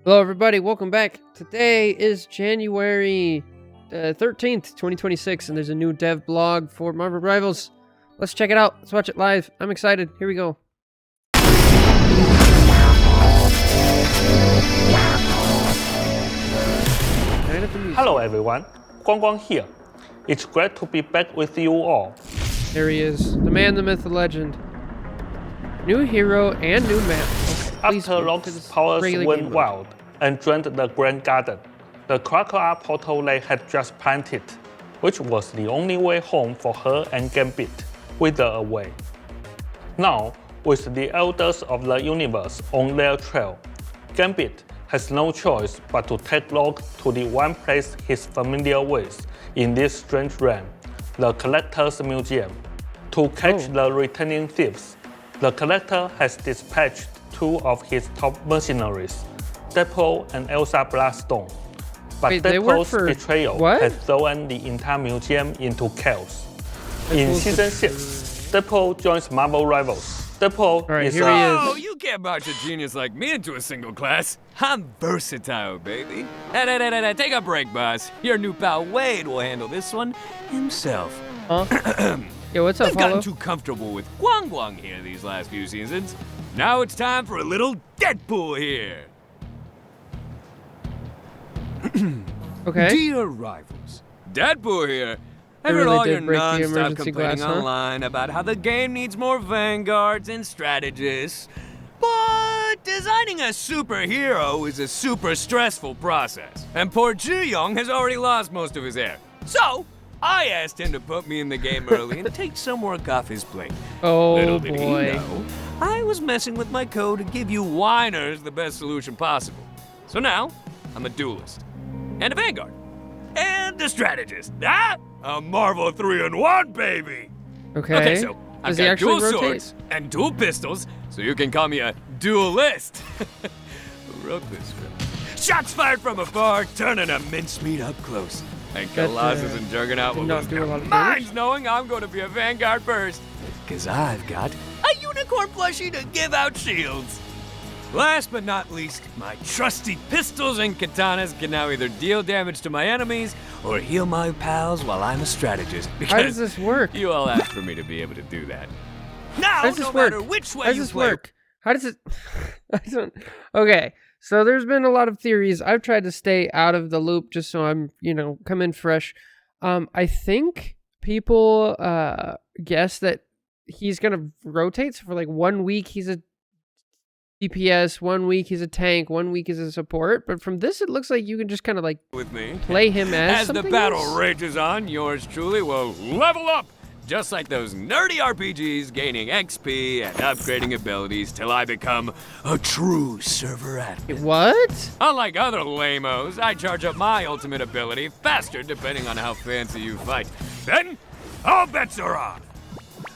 Hello, everybody. Welcome back. Today is January 13th, 2026, and there's a new dev blog for Marvel Rivals. Let's check it out. Let's watch it live. I'm excited. Here we go. Hello, everyone. Guang here. It's great to be back with you all. There he is. The man, the myth, the legend. New hero and new map. Okay, After Locke's powers went wild and drained the Grand Garden, the Crocodile portal they had just planted, which was the only way home for her and Gambit, wither away. Now, with the Elders of the Universe on their trail, Gambit has no choice but to take Locke to the one place he's familiar with in this strange realm, the Collector's Museum. To catch the returning thieves, the Collector has dispatched two of his top mercenaries, Deadpool and Elsa Bloodstone. But Deadpool's betrayal has thrown the entire museum into chaos. In Season 6, Deadpool joins Marvel Rivals. Deadpool is Oh, you can't march a genius like me into a single class. I'm versatile, baby. Hey, take a break, boss. Your new pal Wade will handle this one himself. Huh? Yo, what's up, I've gotten too comfortable with Guang here these last few seasons. Now it's time for a little Deadpool here. Okay. Dear rivals, Deadpool here. I really heard all did your break the non-stop emergency complaining glass, huh? online about how the game needs more vanguards and strategists. But designing a superhero is a super stressful process, and poor Ji-young has already lost most of his hair. So, I asked him to put me in the game early and take some work off his plate. Oh, Little did boy. he know, I was messing with my code to give you whiners the best solution possible. So now, I'm a duelist, and a vanguard, and a strategist. A Marvel 3-in-1, baby! Okay. So I've Does he got actually dual rotate? swords and dual pistols, so you can call me a duelist. Who wrote this script? Shots fired from afar, turning a mincemeat up close. And Colossus and Juggernaut will lose their minds knowing I'm going to be a vanguard first. Because I've got a unicorn plushie to give out shields. Last but not least, my trusty pistols and katanas can now either deal damage to my enemies or heal my pals while I'm a strategist. How does this work? You all asked for me to be able to do that. Now, How does this no work? matter which way How does you this play, work? How does it... I don't... Okay, so there's been a lot of theories. I've tried to stay out of the loop just so I'm, come in fresh. I think people guess that he's going to rotate. So for like 1 week, he's a DPS, 1 week he's a tank, 1 week he's a support. But from this, it looks like you can just kind of like with me, play him as the something battle else. rages on, yours truly will level up. Just like those nerdy RPGs, gaining XP and upgrading abilities till I become a true server admin. What? Unlike other lamos, I charge up my ultimate ability faster depending on how fancy you fight. Then, all bets are off.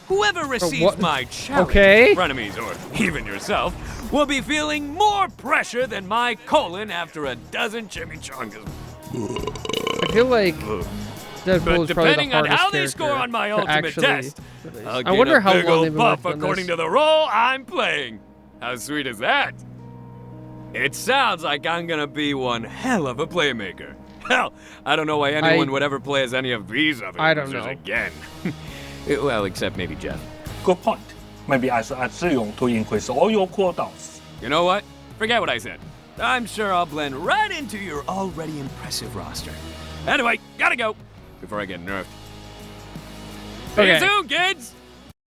Whoever receives my challenge, frenemies or even yourself, will be feeling more pressure than my colon after a dozen chimichangas. I feel like Deadpool is probably depending the on how hardest they score character on my to ultimate actually test, release. I'll I get wonder a how big well old they've been buff working on according this. to the role I'm playing. How sweet is that? It sounds like I'm gonna be one hell of a playmaker. Hell, I don't know why anyone would ever play as any of these other losers again. Well, except maybe Jeff. Good point. Maybe I should add Ziyong to increase all your cooldowns. You know what? Forget what I said. I'm sure I'll blend right into your already impressive roster. Anyway, gotta go before I get nerfed. See you soon, kids!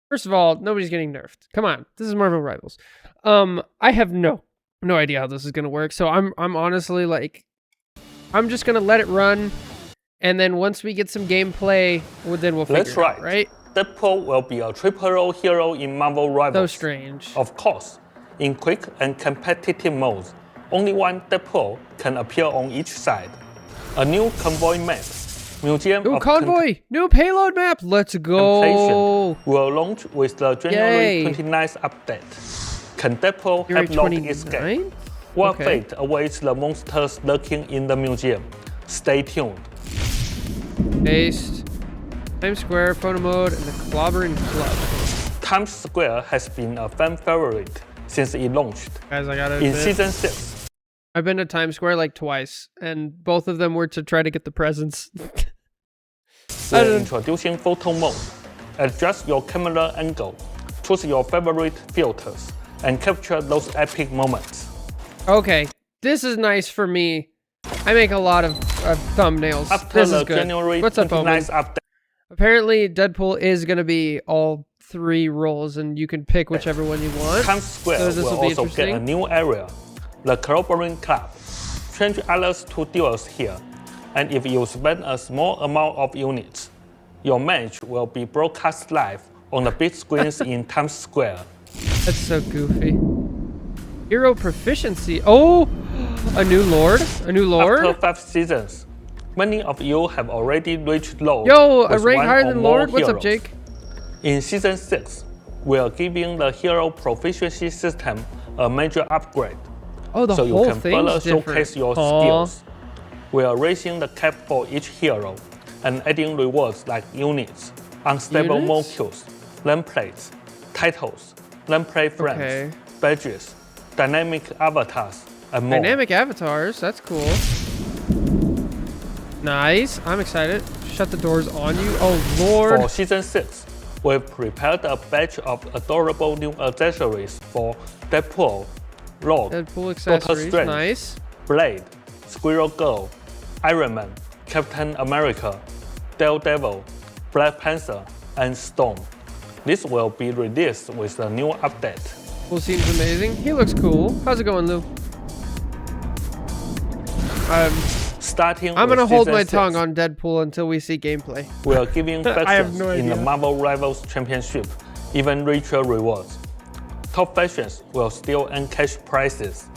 First of all, nobody's getting nerfed. Come on, this is Marvel Rivals. I have no idea how this is gonna work. So I'm honestly like, I'm just gonna let it run, and then once we get some gameplay, then we'll figure it out, right? Deadpool will be a triple role hero in Marvel Rivals. So strange. Of course, in quick and competitive modes, only one Deadpool can appear on each side. A new convoy map, Museum New of convoy, new payload map. Let's go. Will launch with the January 29th update. Can Deadpool help Locke escape? What fate awaits the monsters lurking in the museum? Stay tuned. Based. Times Square, photo mode, and the Clobbering Club. Times Square has been a fan favorite since it launched. Guys, I gotta in Season 6. I've been to Times Square like twice, and both of them were to try to get the presents. We're introducing photo mode. Adjust your camera angle, choose your favorite filters, and capture those epic moments. Okay, this is nice for me. I make a lot of thumbnails. After this the is good. January What's up, 29th Omen? update, Apparently, Deadpool is going to be all 3 roles, and you can pick whichever one you want. Times Square So this will will be also get a new area, the Clobbering Club. Change others to duels here, and if you spend a small amount of units, your match will be broadcast live on the big screens in Times Square. That's so goofy. Hero proficiency. Oh, a new lord. A new lord. After 5 seasons, many of you have already reached Lord. Yo, a with rank one higher or than more Lord. What's up, heroes. Jake? In Season 6, we are giving the hero proficiency system a major upgrade, Oh, the so you whole can further thing's different. showcase your Aw. skills. We are raising the cap for each hero and adding rewards like units, unstable Units? molecules, nameplates, titles, nameplate frames, Okay. badges, dynamic avatars, and more. Dynamic avatars. That's cool. Nice. I'm excited. Shut the doors on you. Oh, Lord. For Season 6, we've prepared a batch of adorable new accessories for Deadpool, Rogue, Deadpool Doctor accessories. Strange, Nice. Blade, Squirrel Girl, Iron Man, Captain America, Daredevil, Black Panther, and Storm. This will be released with a new update. Well, seems amazing. He looks cool. How's it going, Lou? Starting I'm with gonna hold Season my 6, tongue on Deadpool until we see gameplay. we are giving I have factions no in the idea. Marvel Rivals Championship even richer rewards. Top factions will still earn cash prizes,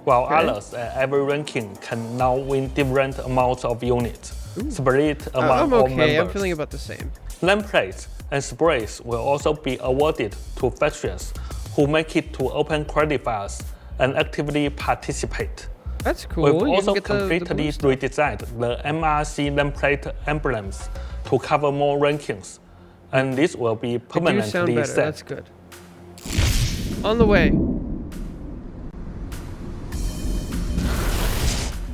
while Okay. others at every ranking can now win different amounts of units, split among I'm all okay. members. I'm feeling about the same. Nameplates and sprays will also be awarded to factions who make it to open qualifiers and actively participate. That's cool. We've You also can get the completely blue stuff. redesigned the MRC nameplate emblems to cover more rankings, and this will be They do sound permanently better. set. That's good. On the way.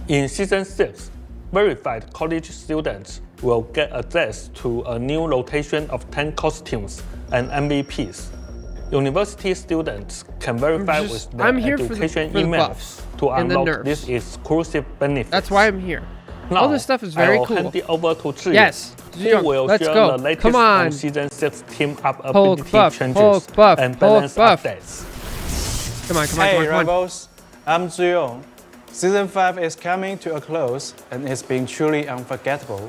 In Season 6, verified college students will get access to a new rotation of 10 costumes and MVPs. University students can verify just- with their I'm here for the- education for the emails buffs to and the unlock nerfs. this exclusive benefit. That's why I'm here. Now, All this stuff is very I will cool. hand it over to Zhi, Yes, who Zhiyong, will let's share go. the latest Come on. Season 6 team up Hulk ability buff, changes Hulk buff, and Hulk balance buff. updates. Come on, come on, Hey come on, come on. Rebels, I'm Zhiyong. Season 5 is coming to a close and it's been truly unforgettable.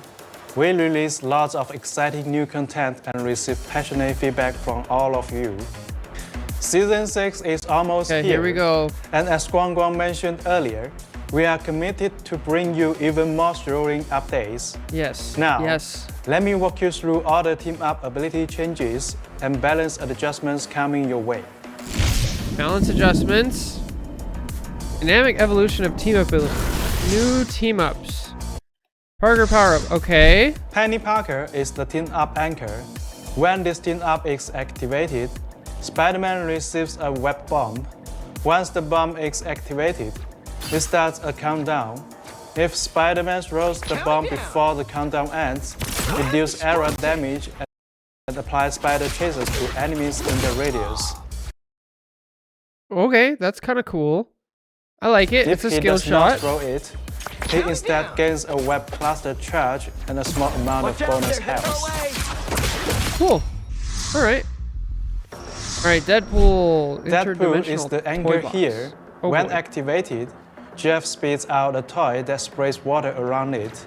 We released lots of exciting new content and received passionate feedback from all of you. Season 6 is almost Okay, here we go. And as Guang Guang mentioned earlier, we are committed to bring you even more thrilling updates. Yes. Now, Yes. let me walk you through all the team up ability changes and balance adjustments coming your way. Balance adjustments. Dynamic evolution of team ability. New team ups. Parker power up. Okay. Penny Parker is the team up anchor. When this team up is activated, Spider-Man receives a web bomb. Once the bomb is activated, it starts a countdown. If Spider-Man throws the bomb before the countdown ends, it deals area damage and applies spider chases to enemies in the radius. Okay, that's kind of cool. I like it. If It's a he skill does not shot. throw it, he instead gains a web cluster charge and a small amount of bonus health. Cool. All right. All right, Deadpool. Deadpool is interdimensional the toy anchor box. here. Oh, When boy. activated, Jeff spits out a toy that sprays water around it,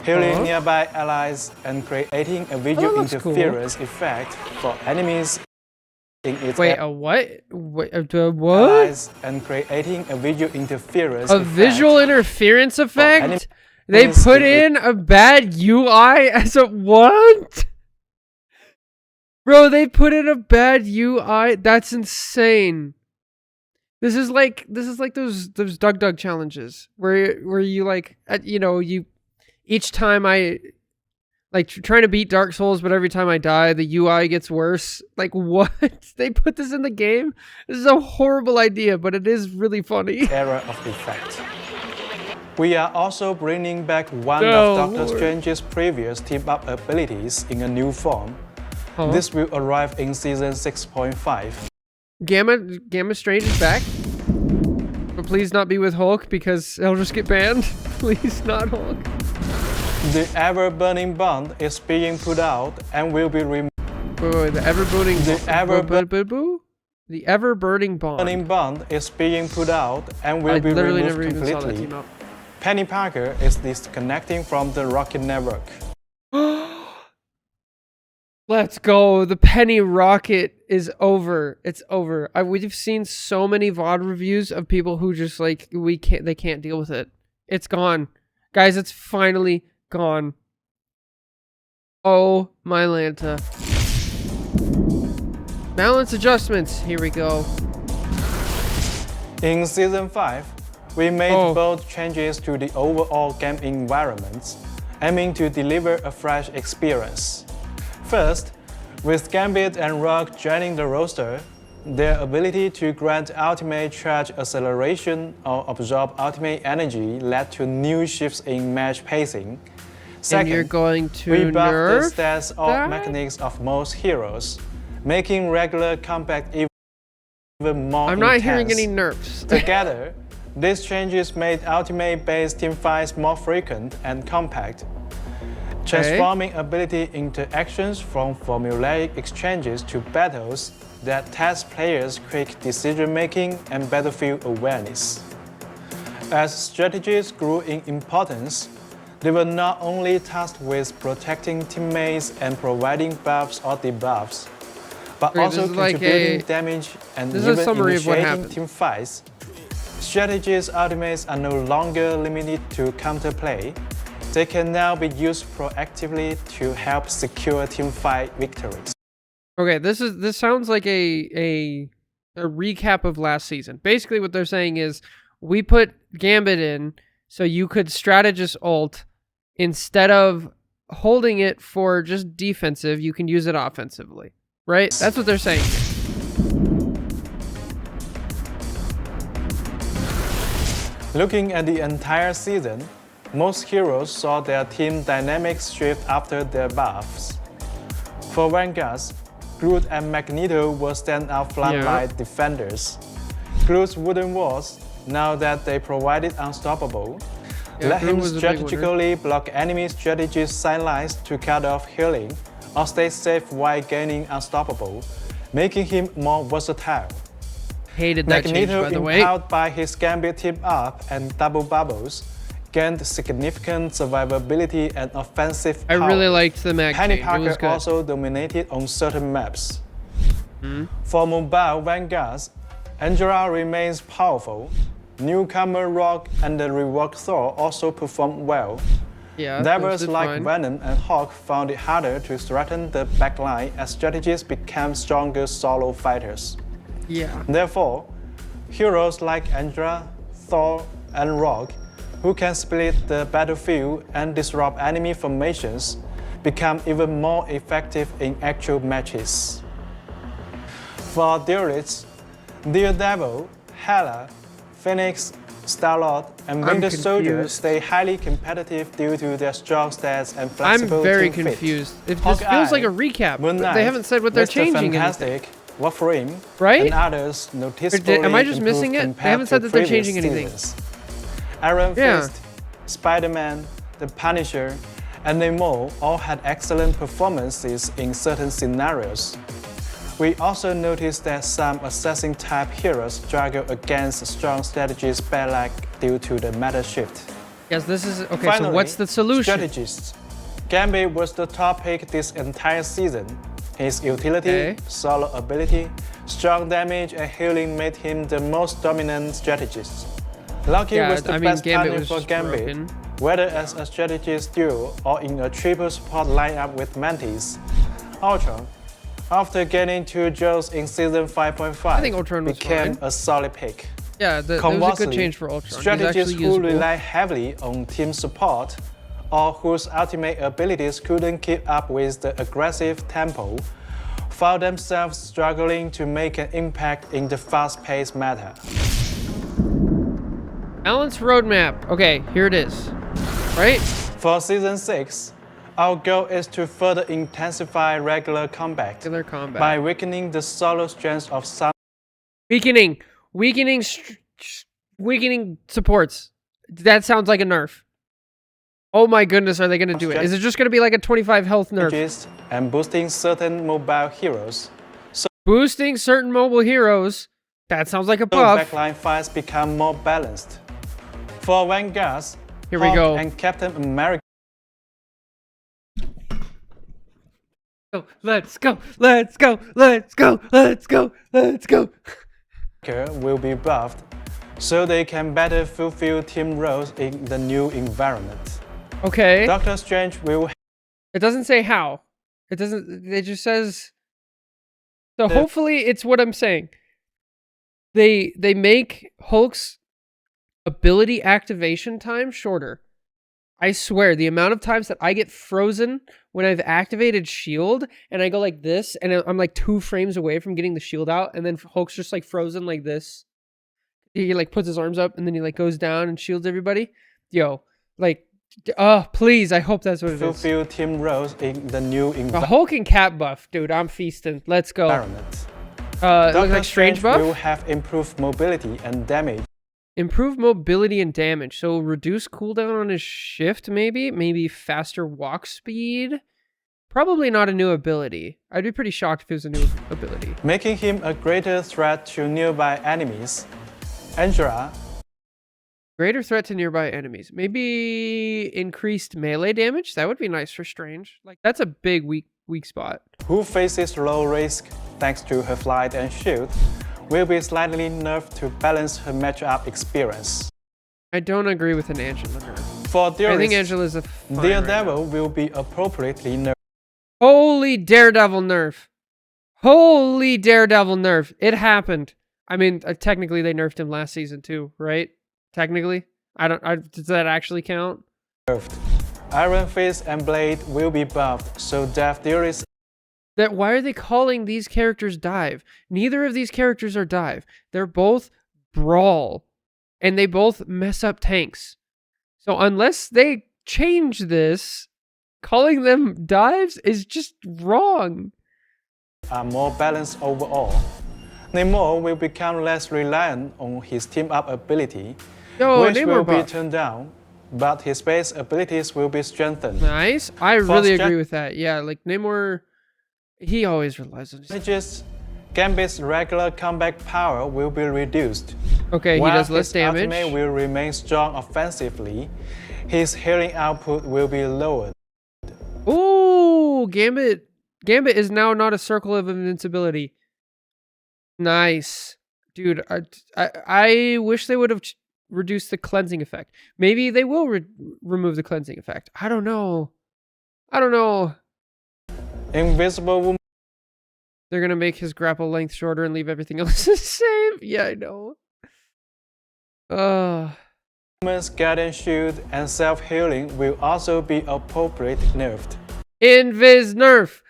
healing nearby allies and creating a visual looks cool. interference effect for enemies in its Wait, a what? Wait, what? allies and creating a visual interference A effect. visual interference effect? enemies They put in in a bad UI as a what? Bro, they put in a bad UI. That's insane. This is like those Doug challenges where you like you know, you each time I like trying to beat Dark Souls, but every time I die, the UI gets worse. Like, what? They put this in the game? This is a horrible idea, but it is really funny. Era of effect. We are also bringing back one of Doctor Strange's previous team-up abilities in a new form. This will arrive in Season 6.5. Gamma Strange is back? But please not be with Hulk, because he'll just get banned. Please not Hulk. The ever-burning bond is being put out and will be removed. Wait, the ever-burning The ever-burning bond is being put out and will be removed completely. Penny Parker is disconnecting from the Rocket Network. Let's go. The Penny Rocket is over. It's over. We've seen so many VOD reviews of people who just like, they can't deal with it. It's gone. Guys, it's finally gone. Oh, my Lanta. Balance adjustments. Here we go. In Season 5, we made bold changes to the overall game environment, aiming to deliver a fresh experience. First, with Gambit and Rogue joining the roster, their ability to grant ultimate charge acceleration or absorb ultimate energy led to new shifts in match pacing. Second, and you're going to we buffed nerf the stats or mechanics of most heroes, making regular combat even more intense. I'm not hearing any nerfs. Together, these changes made ultimate-based teamfights more frequent and compact, transforming ability interactions from formulaic exchanges to battles that test players' quick decision-making and battlefield awareness. As strategies grew in importance, they were not only tasked with protecting teammates and providing buffs or debuffs, but also contributing damage and even initiating teamfights. Strategies' ultimates are no longer limited to counterplay. They can now be used proactively to help secure teamfight victories. Okay, this sounds like a recap of last season. Basically, what they're saying is we put Gambit in so you could strategist ult instead of holding it for just defensive. You can use it offensively, right? That's what they're saying. Looking at the entire season, most heroes saw their team dynamics shift after their buffs. For Vanguard, Groot and Magneto were standout frontline defenders. Groot's wooden walls, now that they provided unstoppable, let him strategically block enemy strategies sidelines to cut off healing or stay safe while gaining unstoppable, making him more versatile. Hated that change, by the way. Magneto, empowered by his Gambit team-up and double bubbles, gained significant survivability and offensive power. I really liked the Mag Penny change. Parker also dominated on certain maps. For mobile Vanguards, Angela remains powerful. Newcomer Rogue and the reworked Thor also performed well. Divers like Venom and Hawk found it harder to threaten the backline as strategists became stronger solo fighters. Therefore, heroes like Angela, Thor, and Rogue, who can split the battlefield and disrupt enemy formations, become even more effective in actual matches. For duelists, Daredevil, Hela, Phoenix, Star-Lord, and Winter Soldier stay highly competitive due to their strong stats and flexible I'm very team confused. Fit. It just feels like a recap. But they haven't said what they're changing. Fantastic, Wolverine, right? And others noticeably am I just missing it? They haven't said that they're changing anything. Iron Fist, Spider-Man, The Punisher, and Namor all had excellent performances in certain scenarios. We also noticed that some assassin-type heroes struggle against strong strategies backlash due to the meta shift. Yes, this is... Okay, Finally, so what's the solution? Strategists. Gambit was the top pick this entire season. His utility, solo ability, strong damage, and healing made him the most dominant strategist. Loki was the best partner for Gambit, whether as a strategist duo or in a triple support lineup with Mantis. Ultron, after getting 2 jokes in Season 5.5, became a solid pick. Yeah, that was a good change for Ultron. Strategists who rely heavily on team support or whose ultimate abilities couldn't keep up with the aggressive tempo, found themselves struggling to make an impact in the fast-paced meta. Balance roadmap. Okay, here it is. Right? For Season 6, our goal is to further intensify regular combat, by weakening the solo strengths of some. Weakening supports. That sounds like a nerf. Oh my goodness, are they going to do it? Is it just going to be like a 25 health nerf? And boosting certain mobile heroes. Boosting certain mobile heroes. That sounds like a buff. Backline fights become more balanced. For Vanguards, here we go. And Captain America. Let's go. Let's go. Let's go. Let's go. Let's go. Will be buffed so they can better fulfill team roles in the new environment. Okay. Doctor Strange will. It doesn't say how. It doesn't. It just says. So hopefully it's what I'm saying. They make Hulk's ability activation time shorter. I swear, the amount of times that I get frozen when I've activated shield and I go like this and I'm like 2 frames away from getting the shield out and then Hulk's just like frozen like this. He like puts his arms up and then he like goes down and shields everybody. Yo, like, please, I hope that's what it is. Fulfill team roles in the new environment. A Hulk and Cap buff, dude, I'm feasting. Let's go. Doctor like Strange buff? Will have improved mobility and damage. Improve mobility and damage. So reduce cooldown on his shift, maybe? Maybe faster walk speed? Probably not a new ability. I'd be pretty shocked if it was a new ability. Making him a greater threat to nearby enemies. Angela. Greater threat to nearby enemies. Maybe increased melee damage? That would be nice for Strange. Like, that's a big weak spot. Who faces low risk thanks to her flight and shield, will be slightly nerfed to balance her matchup experience. I don't agree with an Angela nerf. For Theorist, I think Angela's a fine Daredevil will be appropriately nerfed. Holy Daredevil nerf. Holy Daredevil nerf. It happened. I mean, technically they nerfed him last season too, right? Technically. Does that actually count? Nerfed. Iron Fist and Blade will be buffed, so Death Theorist. Why are they calling these characters Dive? Neither of these characters are Dive. They're both Brawl. And they both mess up tanks. So unless they change this, calling them Dives is just wrong. Are more balanced overall. Namor will become less reliant on his team-up ability, which Namor will buff. be turned down, but his base abilities will be strengthened. Nice. I really agree with that. Yeah, like Namor, he always relies on his... Gambit's regular combat power will be reduced. Okay, he does less damage. His ultimate will remain strong offensively. His healing output will be lowered. Ooh, Gambit is now not a circle of invincibility. Nice. Dude, I wish they would have reduced the cleansing effect. Maybe they will remove the cleansing effect. I don't know. Invisible Woman. They're gonna make his grapple length shorter and leave everything else the same. Yeah, I know. Woman's Guardian Shield and self-healing will also be appropriately nerfed. Invis nerf!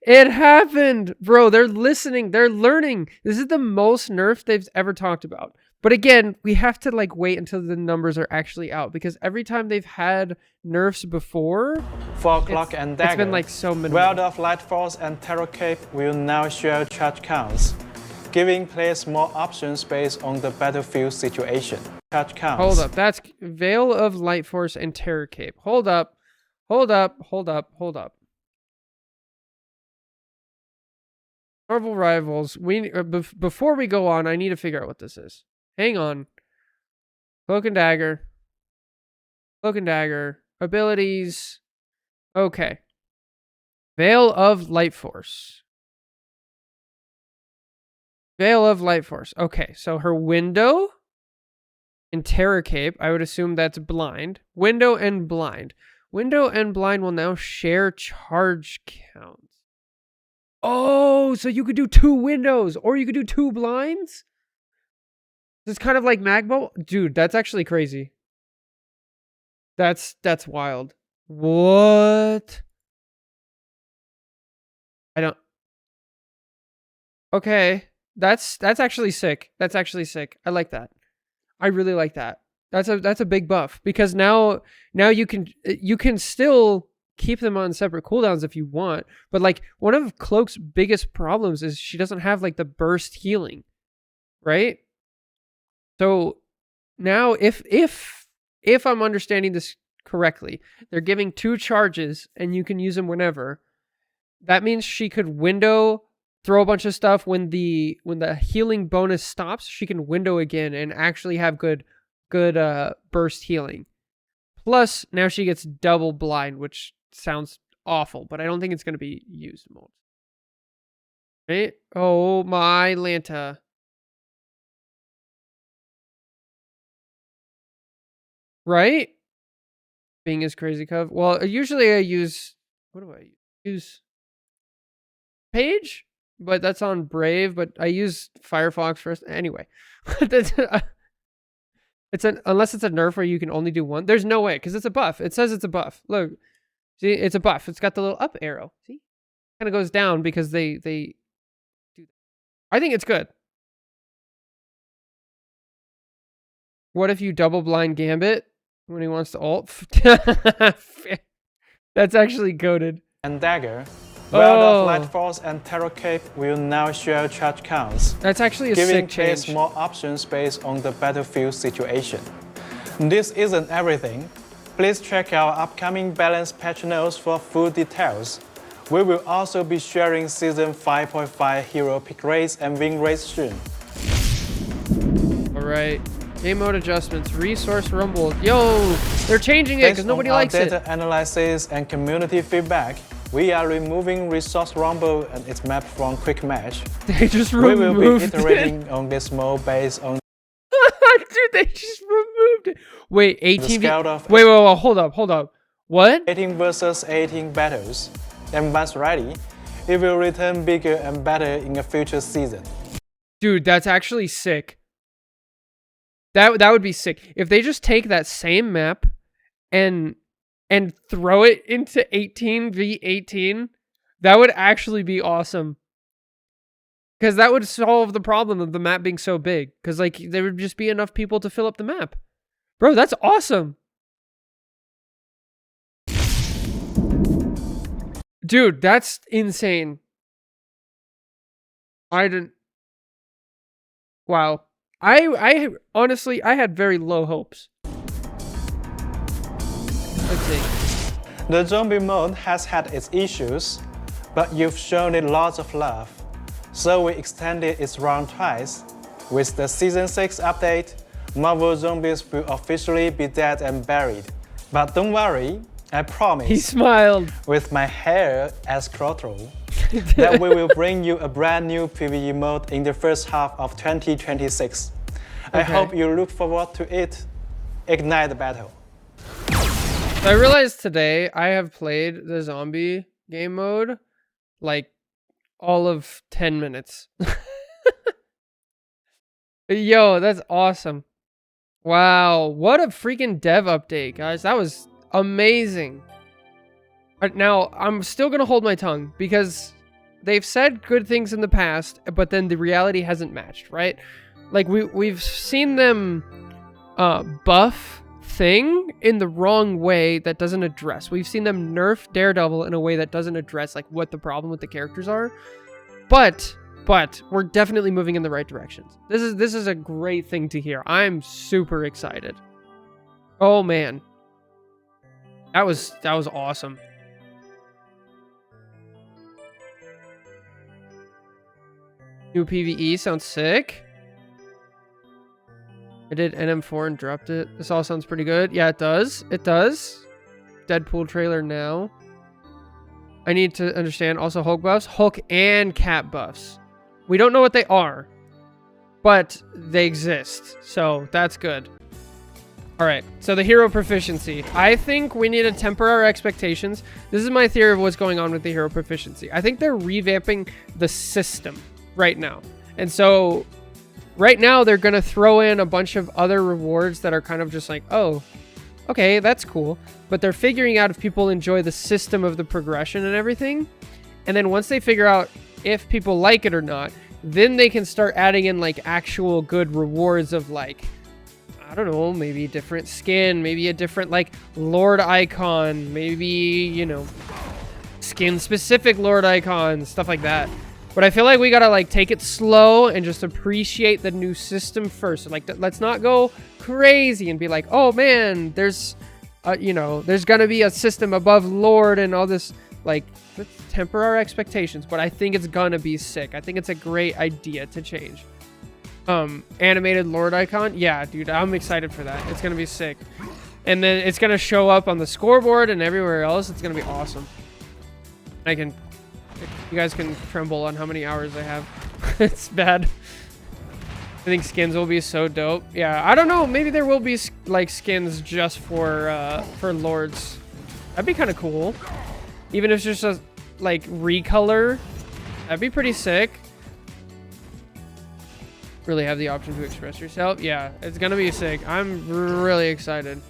It happened! Bro, they're listening. They're learning. This is the most nerf they've ever talked about. But again, we have to like wait until the numbers are actually out because every time they've had nerfs before, for Cloak and Dagger, it's been like so many. World of Light Force and Terror Cape will now share charge counts, giving players more options based on the battlefield situation. Charge counts. Hold up, that's Veil of Light Force and Terror Cape. Hold up. Marvel Rivals. Before we go on, I need to figure out what this is. Hang on. Cloak and Dagger. Abilities. Okay. Veil of Light Force. Okay, so her window and Terror Cape, I would assume that's blind. Window and blind. Window and blind will now share charge counts. Oh, so you could do 2 windows or you could do 2 blinds? It's kind of like Magbo? Dude, that's actually crazy. That's wild. What? I don't. Okay, that's actually sick. That's actually sick. I like that. I really like that. That's a big buff because now you can still keep them on separate cooldowns if you want, but like one of Cloak's biggest problems is she doesn't have like the burst healing, right? So now if I'm understanding this correctly, they're giving 2 charges and you can use them whenever. That means she could window, throw a bunch of stuff when the healing bonus stops, she can window again and actually have good burst healing. Plus, now she gets double blind, which sounds awful, but I don't think it's going to be used most. Right? Oh my Lanta. Right? Being as crazy cove. Well, usually I use, what do I use? Page? But that's on Brave, but I use Firefox first. Anyway. Unless it's a nerf where you can only do one. There's no way, because it's a buff. It says it's a buff. Look. See, it's a buff. It's got the little up arrow. See? Kind of goes down because they do that. I think it's good. What if you double blind Gambit when he wants to ult? That's actually goated. And Dagger. Well, the Light Force and Terror Cape will now share charge counts. That's actually a giving sick change. Giving more options based on the battlefield situation. This isn't everything. Please check our upcoming balance patch notes for full details. We will also be sharing Season 5.5 hero pick rates and win rates soon. Alright. Game mode adjustments. Resource rumble. Yo! They're changing it because nobody likes it. Based on data analysis and community feedback, we are removing Resource Rumble and its map from Quick Match. They just removed it. We will be iterating on this mode based on... Dude, they just removed it. Wait, 18... Wait, hold up. What? 18 versus 18 battles. And once ready, it will return bigger and better in a future season. Dude, that's actually sick. That would be sick. If they just take that same map and throw it into 18v18, that would actually be awesome. Because that would solve the problem of the map being so big. Because like there would just be enough people to fill up the map. Bro, that's awesome. Dude, that's insane. Wow. I honestly, I had very low hopes. Let's see. The zombie mode has had its issues, but you've shown it lots of love. So we extended its run twice. With the Season 6 update, Marvel Zombies will officially be dead and buried. But don't worry, I promise. He smiled. With my hair as throttle, that we will bring you a brand new PvE mode in the first half of 2026. I hope you look forward to it. Ignite the battle. I realized today I have played the zombie game mode like all of 10 minutes. Yo, that's awesome. Wow, what a freaking dev update, guys. That was amazing. Now, I'm still going to hold my tongue because they've said good things in the past, but then the reality hasn't matched, right? Like, we've seen them buff Thing in the wrong way that doesn't address. We've seen them nerf Daredevil in a way that doesn't address like what the problem with the characters are. But we're definitely moving in the right directions. This is a great thing to hear. I'm super excited. Oh man. That was awesome. New PvE sounds sick. I did NM4 and dropped it. This all sounds pretty good. Yeah, it does. It does. Deadpool trailer now. I need to understand also Hulk buffs. Hulk and Cap buffs. We don't know what they are, but they exist. So that's good. All right. So the hero proficiency. I think we need to temper our expectations. This is my theory of what's going on with the hero proficiency. I think they're revamping the system right now. And so right now, they're going to throw in a bunch of other rewards that are kind of just like, oh, okay, that's cool. But they're figuring out if people enjoy the system of the progression and everything. And then once they figure out if people like it or not, then they can start adding in like actual good rewards of like, I don't know, maybe different skin, maybe a different like Lord icon, maybe, you know, skin specific Lord icons, stuff like that. But I feel like we gotta like take it slow and just appreciate the new system first. Like, let's not go crazy and be like, oh man, there's, you know, there's gonna be a system above Lord and all this. Like, let's temper our expectations. But I think it's gonna be sick. I think it's a great idea to change. Animated Lord icon, yeah, dude, I'm excited for that. It's gonna be sick, and then it's gonna show up on the scoreboard and everywhere else. It's gonna be awesome. You guys can tremble on how many hours I have. It's bad. I think skins will be so dope. Yeah, I don't know. Maybe there will be like skins just for lords. That'd be kind of cool. Even if it's just a like recolor, that'd be pretty sick. Really have the option to express yourself. Yeah, it's gonna be sick. I'm really excited.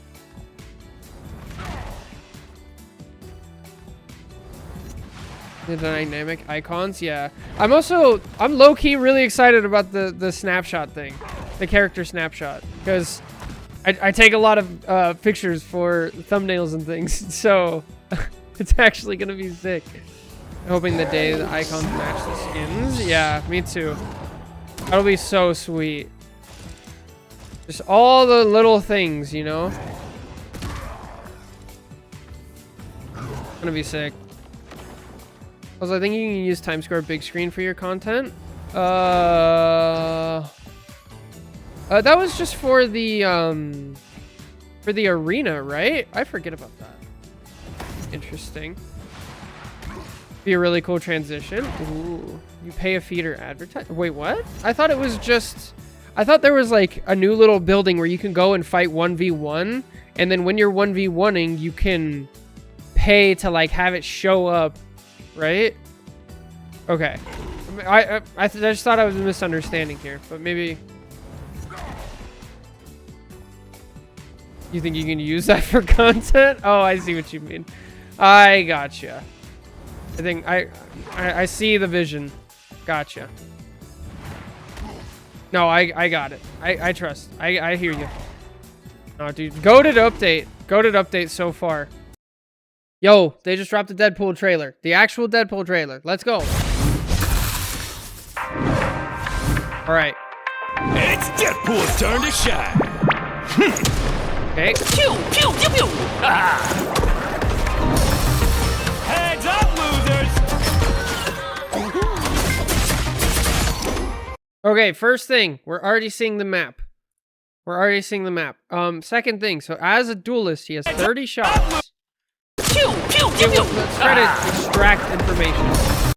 The dynamic icons, yeah. I'm low-key really excited about the snapshot thing, the character snapshot, because I take a lot of pictures for thumbnails and things, so it's actually gonna be sick. Hoping the day the icons match the skins. Yeah, me too. That'll be so sweet. Just all the little things, you know? It's gonna be sick. Also, I think you can use Times Square big screen for your content. That was just for the arena, right? I forget about that. Interesting. Be a really cool transition. Ooh, you pay a fee to advertise. Wait, what? I thought it was just, I thought there was like a new little building where you can go and fight 1v1, and then when you're 1v1ing, you can pay to like have it show up, right? Okay. I just thought I was misunderstanding here, but maybe you think you can use that for content? Oh, I see what you mean. I gotcha. I think I see the vision. Gotcha. No, I got it. I trust. I hear you. Oh, dude. Goated update. Goated update so far. Yo, they just dropped the Deadpool trailer. The actual Deadpool trailer. Let's go. All right. It's Deadpool's turn to shine. Okay. Pew, pew, pew, pew. Ah. Heads up, losers. Okay, first thing, we're already seeing the map. Second thing, so as a duelist, he has 30 shots. Pew, pew, pew, pew. Let's try to extract information.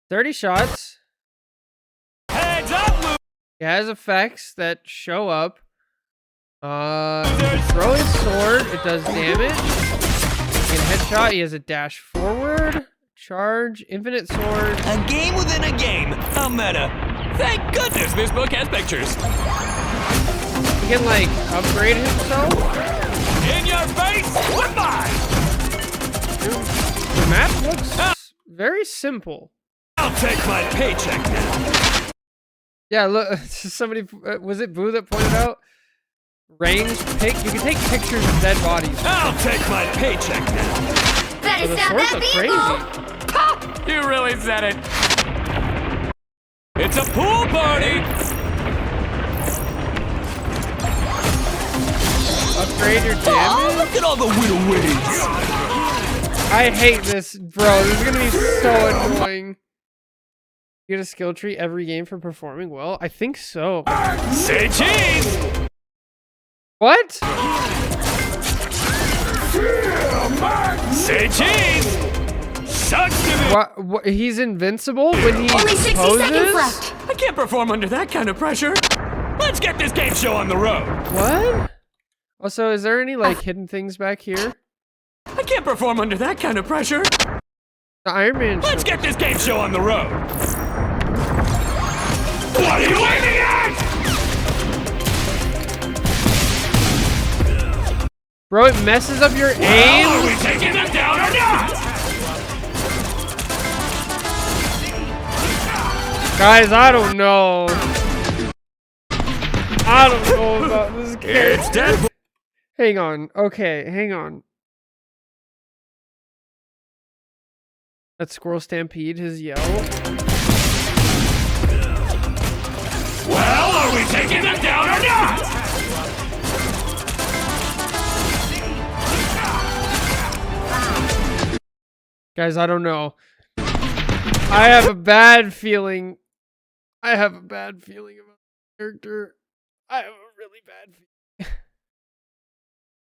30 shots. Heads up, He has effects that show up. He can throw his sword. It does damage. He can headshot. He has a dash forward, charge, infinite sword. A game within a game. A meta. Thank goodness this book has pictures. He can like upgrade himself. In your face, goodbye. The map looks very simple. I'll take my paycheck now. Yeah, look, somebody, was it Boo that pointed out? Ranged pick, you can take pictures of dead bodies. I'll take my paycheck now. Better stop that vehicle! You really said it. It's a pool party. Upgrade your Oh, damage? look at all the little witties. I hate this, bro. This is gonna be so annoying. You get a skill tree every game for performing well? I think so. Say cheese. What? Say cheese. Sucks to be. What? He's invincible when he Only 60 seconds poses? left. I can't perform under that kind of pressure. Let's get this game show on the road. What? Also, is there any like hidden things back here? I can't perform under that kind of pressure. The Iron Man. Let's get this game show on the road. What are you waiting at? Bro, it messes up your aim. Are we taking them down or not? Guys, I don't know. I don't know about this character. It's Deadpool. Hang on. Okay, hang on. That Squirrel Stampede, his yell. Well, are we taking them down or not? Guys, I don't know. I have a bad feeling. I have a bad feeling about the character. I have a really bad feeling.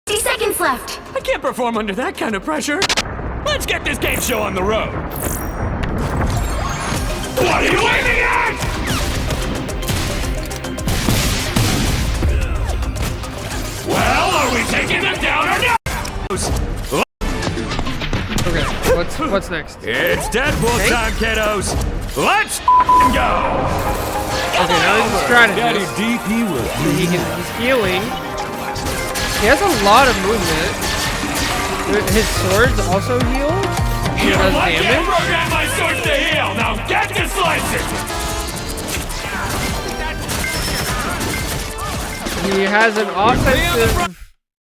60 seconds left. I can't perform under that kind of pressure. Let's get this game show on the road. What are you aiming at? Well, are we taking them down or not? Okay, what's next? It's Deadpool time, kiddos. Let's go. Okay, now he's a strategist. DP will. He's healing. He has a lot of movement. His swords also heal. He does damage. Program my swords to heal. Now get to slicing. He has an offensive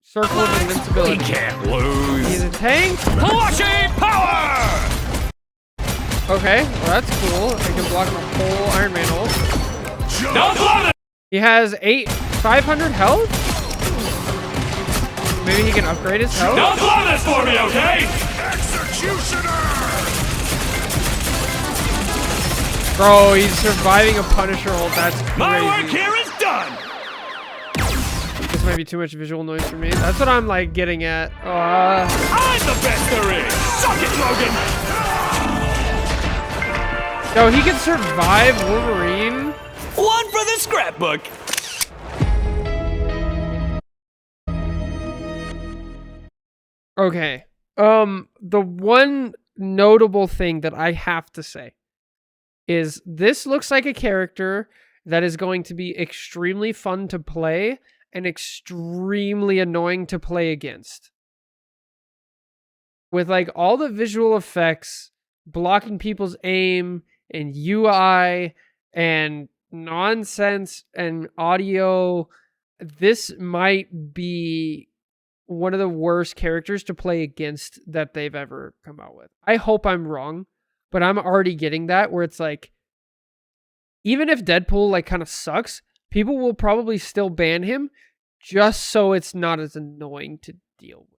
circle of invincibility. He can't lose. He's a tank. Flushing power. Okay, well that's cool. I can block the whole Iron Man ult. Don't blow it. He has 500 health. Maybe he can upgrade his health. Don't blow this for me, okay? Executioner. Bro, he's surviving a Punisher ult. That's My work crazy. here is done. This might be too much visual noise for me. That's what I'm like getting at. I'm the best there is. Suck it, Logan. Yo, he can survive Wolverine. One for the scrapbook. Okay. The one notable thing that I have to say is this looks like a character that is going to be extremely fun to play and extremely annoying to play against. With like all the visual effects, blocking people's aim and UI and nonsense and audio, this might be one of the worst characters to play against that they've ever come out with. I hope I'm wrong, but I'm already getting that where it's like, even if Deadpool like kind of sucks, people will probably still ban him just so it's not as annoying to deal with.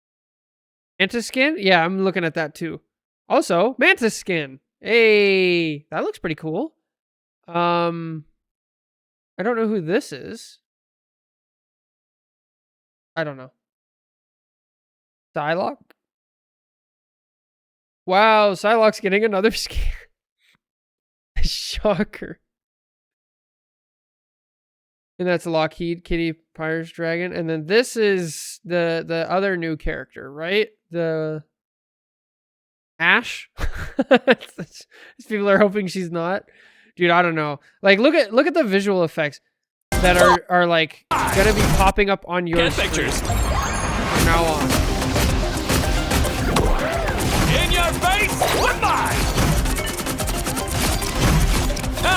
Mantis skin? Yeah, I'm looking at that too. Also, Mantis skin. Hey, that looks pretty cool. I don't know who this is. I don't know. Psylocke? Wow, Psylocke's getting another skin. Shocker. And that's Lockheed, Kitty Pirate's Dragon. And then this is the other new character, right? The Ash. People are hoping she's not. Dude, I don't know. Like, look at the visual effects that are like gonna be popping up on your screen from now on. In your face with mine.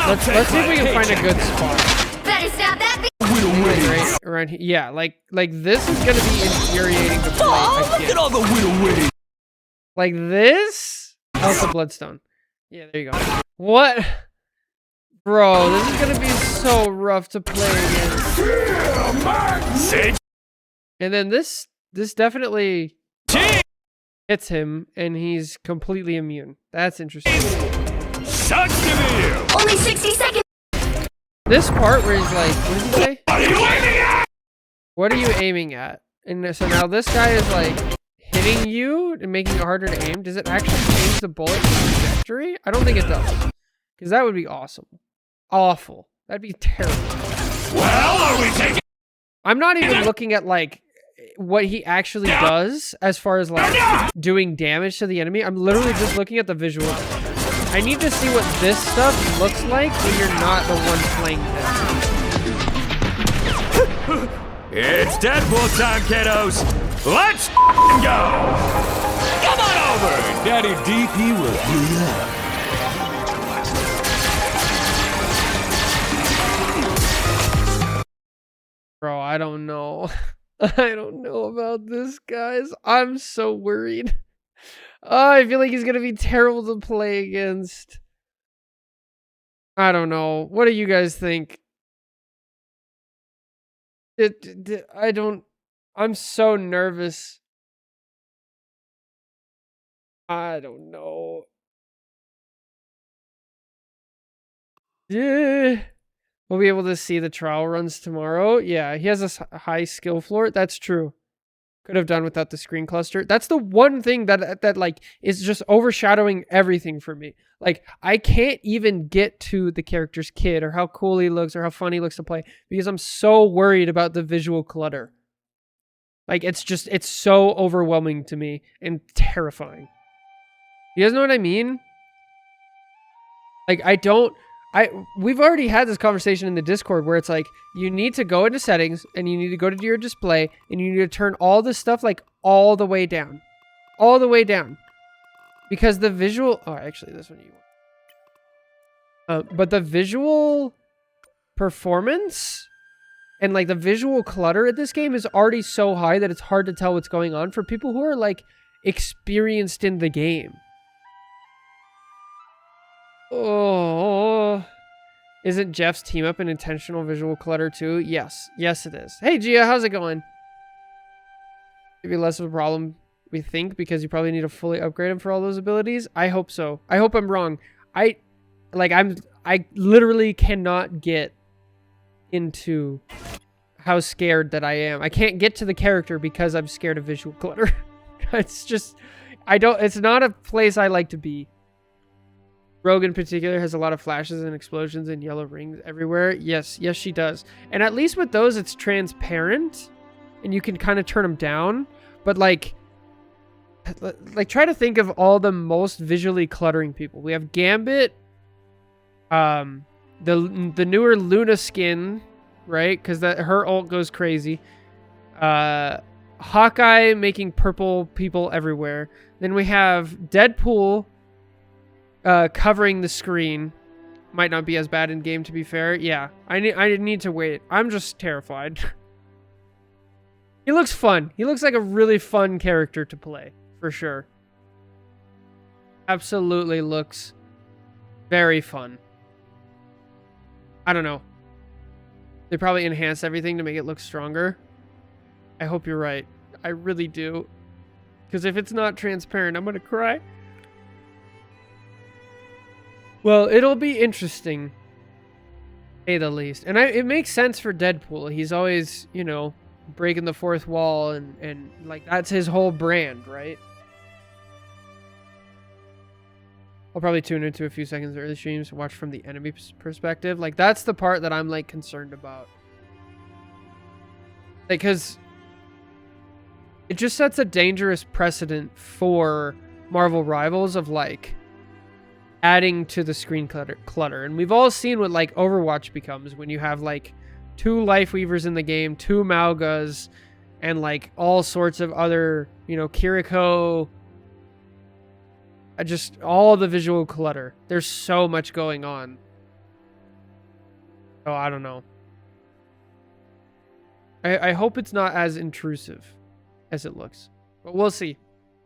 Let's see if we can find a good spot. Better stop that. Right around here. Yeah, like this is gonna be infuriating to play Look again. at all the whittle. Like this? Oh, it's a Bloodstone. Yeah, there you go. What? Bro, this is gonna be so rough to play against. And then this definitely hits him, and he's completely immune. That's interesting. Sucks to be you. Only 60 seconds. This part where he's like, what did he say? What are you aiming at? What are you aiming at? And so now this guy is like hitting you and making it harder to aim. Does it actually change the bullet trajectory? I don't think it does. Because that would be awesome. Awful. That'd be terrible. Well, are we taking? I'm not even looking at like what he actually does as far as like doing damage to the enemy. I'm literally just looking at the visual. I need to see what this stuff looks like when you're not the one playing this. It's Deadpool time, kiddos. Let's go! Come on over! Daddy DP will heal you up. Bro, I don't know. I don't know about this, guys. I'm so worried. Oh, I feel like he's going to be terrible to play against. I don't know. What do you guys think? I'm so nervous. I don't know. Yeah. We'll be able to see the trial runs tomorrow. Yeah, he has a high skill floor. That's true. Could have done without the screen cluster. That's the one thing that like is just overshadowing everything for me. Like I can't even get to the character's kid or how cool he looks or how fun he looks to play because I'm so worried about the visual clutter. Like it's so overwhelming to me and terrifying. You guys know what I mean? Like we've already had this conversation in the Discord where it's like, you need to go into settings and you need to go to your display and you need to turn all this stuff like all the way down. All the way down. Because the visual, oh, actually this one you want. But the visual performance and like the visual clutter at this game is already so high that it's hard to tell what's going on for people who are like experienced in the game. Oh, isn't Jeff's team up an intentional visual clutter too? Yes. Yes, it is. Hey, Gia, how's it going? Maybe less of a problem we think because you probably need to fully upgrade him for all those abilities. I hope so. I hope I'm wrong. I literally cannot get into how scared that I am. I can't get to the character because I'm scared of visual clutter. It's just, it's not a place I like to be. Rogue in particular has a lot of flashes and explosions and yellow rings everywhere. Yes, she does. And at least with those, it's transparent and you can kind of turn them down. But like try to think of all the most visually cluttering people. We have Gambit, the newer Luna skin, right? Because her ult goes crazy. Hawkeye making purple people everywhere. Then we have Deadpool covering the screen. Might not be as bad in game, to be fair. Yeah, I need to wait. I'm just terrified. He looks fun. He looks like a really fun character to play, for sure. Absolutely looks very fun. I don't know. They probably enhanced everything to make it look stronger. I hope you're right. I really do. Because if it's not transparent, I'm going to cry. Well, it'll be interesting, to say the least. And it makes sense for Deadpool. He's always, you know, breaking the fourth wall and like that's his whole brand, right? I'll probably tune into a few seconds of early streams to watch from the enemy perspective. Like that's the part that I'm like concerned about. Like, cause it just sets a dangerous precedent for Marvel Rivals of like adding to the screen clutter. And we've all seen what like Overwatch becomes when you have like 2 Life Weavers in the game, 2 Malgas, and like all sorts of other, you know, Kiriko. Just all the visual clutter. There's so much going on. Oh, I don't know. I hope it's not as intrusive as it looks. But we'll see.